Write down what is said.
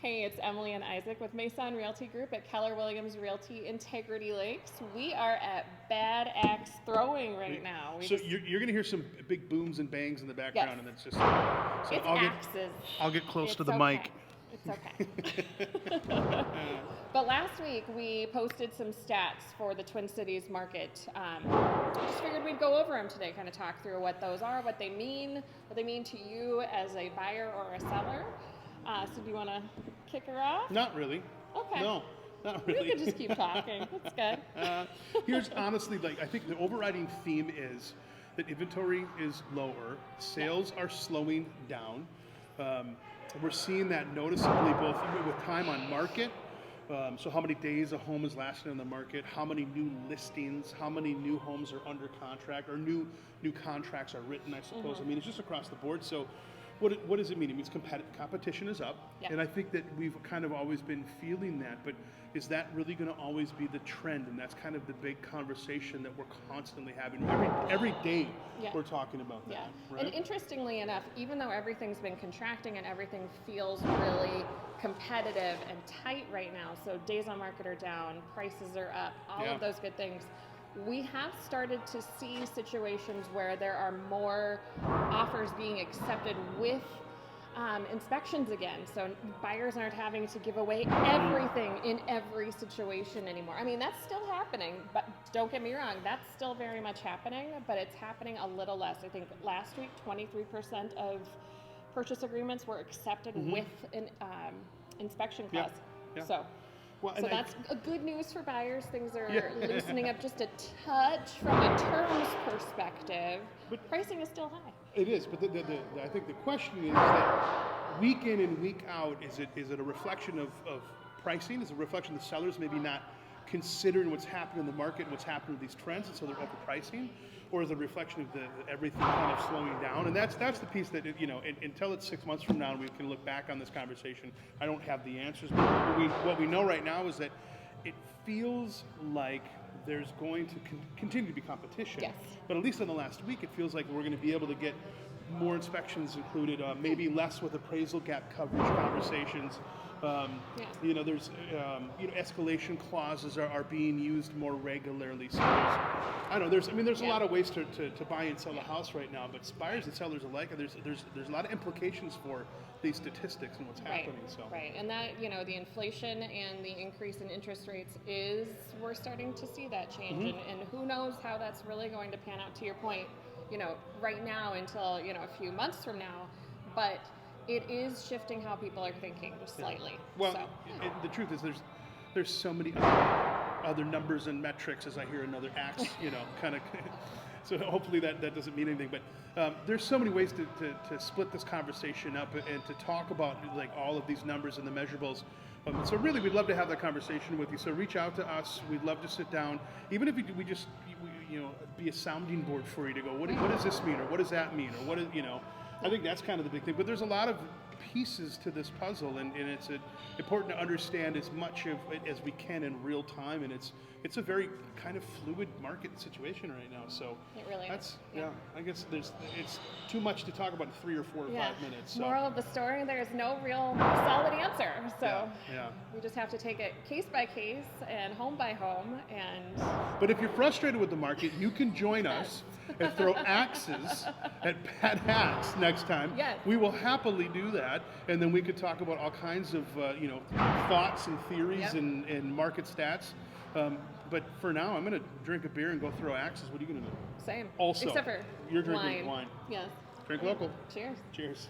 Hey, it's Emily and Isaac with Mason Realty Group at Keller Williams Realty Integrity Lakes. We are at Bad Axe Throwing right now. You're going to hear some big booms and bangs in the background, Yes. and it's just It's axes. I'll get close It's to the okay. mic. It's okay. But last week we posted some stats for the Twin Cities market. Just figured we'd go over them today, kind of talk through what those are, what they mean to you as a buyer or a seller. So do you want to kick her off? Not really. Okay. No, not really. We could just keep talking. That's good. Here's honestly, I think the overriding theme is that inventory is lower, sales are slowing down. We're seeing that noticeably both with time on market. So how many days a home is lasting on the market, how many new listings, how many new homes are under contract, or new contracts are written, I suppose. Mm-hmm. I mean, it's just across the board. So what does it mean? It means competition is up. Yeah. And I think that we've kind of always been feeling that, but is that really going to always be the trend? And that's kind of the big conversation that we're constantly having. Every day we're talking about that. Yeah. Right? And interestingly enough, even though everything's been contracting and everything feels really competitive and tight right now, so days on market are down, prices are up, all of those good things, we have started to see situations where there are more offers being accepted with inspections again. So buyers aren't having to give away everything in every situation anymore. I mean, that's still happening, but don't get me wrong, that's still very much happening, but it's happening a little less. I think last week, 23% of purchase agreements were accepted with an inspection clause. Yeah. So that's good news for buyers. Things are loosening up just a touch from a terms perspective, but pricing is still high. It is, but I think the question is that week in and week out, is it a reflection of pricing? Is it a reflection of the sellers maybe not considering what's happening in the market and what's happening with these trends, and so they're overpricing? Or is it a reflection of everything kind of slowing down? And that's the piece that, until it's 6 months from now and we can look back on this conversation, I don't have the answers. But what we know right now is that it feels like there's going to continue to be competition. Yes. But at least in the last week, it feels like we're going to be able to get more inspections included, maybe less with appraisal gap coverage conversations. There's escalation clauses are being used more regularly. So there's a lot of ways to buy and sell a house right now, but buyers and sellers alike, there's a lot of implications for these statistics and what's happening. So right, and that the inflation and the increase in interest rates we're starting to see that change, and who knows how that's really going to pan out. To your point, right now until a few months from now, but it is shifting how people are thinking just slightly. Well, the truth is there's so many other numbers and metrics, as I hear another axe, kind of. So hopefully that doesn't mean anything. But there's so many ways to split this conversation up and to talk about all of these numbers and the measurables. So really, we'd love to have that conversation with you. So reach out to us. We'd love to sit down, even if we just be a sounding board for you to go. What does this mean, or what does that mean, or what is I think that's kind of the big thing. But there's a lot of pieces to this puzzle, and it's important to understand as much of it as we can in real time. And it's a very kind of fluid market situation right now. So it really is. I guess it's too much to talk about in 3 or 4 or 5 minutes. So. Moral of the story: there is no real solid answer. So we just have to take it case by case and home by home. But if you're frustrated with the market, you can join us and throw axes at Bad Axe next time. Yes. We will happily do that, and then we could talk about all kinds of thoughts and theories and market stats. But for now, I'm going to drink a beer and go throw axes. What are you going to do? Same. Also, except for you're drinking wine. Yes. Drink local. Cheers. Cheers.